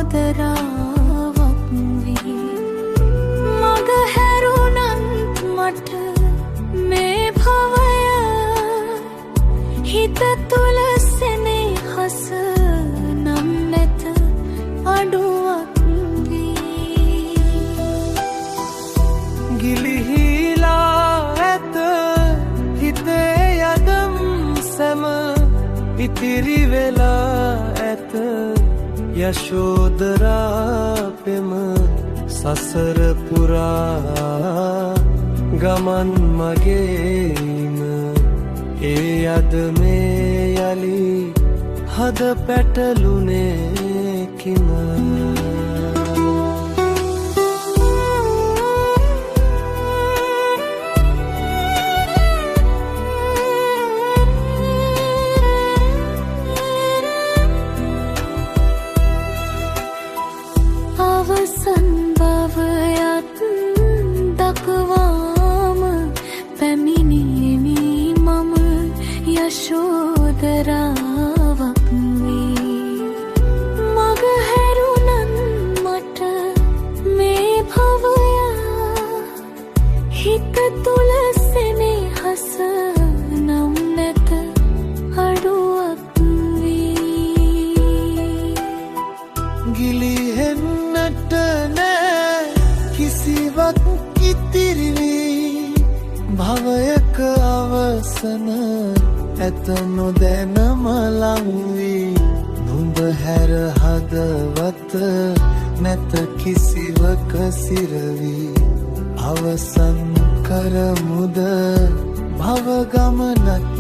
යශෝදරාවක් වී මග හැරුණත් මට මේ භවය හිත තුල සෙනෙහස නම් නැත අඩුවක් වී ගිලිහිලා ඇත හිතේ යදම් සැම ඉතිරි වෙලා ඇත යශෝදරා පෙම සසර පුරා ගමන් මගේම ඒ අද මේ යලි හද පැටලුනේ කිම අවසන් භවයත් දක්වාම පැමිණීමි මම යශෝදරාවක් වී මග හැරුණත් මට මේ භවය හිත තුල සෙනෙහස නම් නැත අඩුවක් වී ගිලිහෙන්නට නෑ කිසිවක් ඉතිරි වී භවයක අවසන ඇත නොදැනම ලං වී නුඹ හැර හදවත නැත කිසිවක සිරවී අවසන් කරමුද භව ගමනක්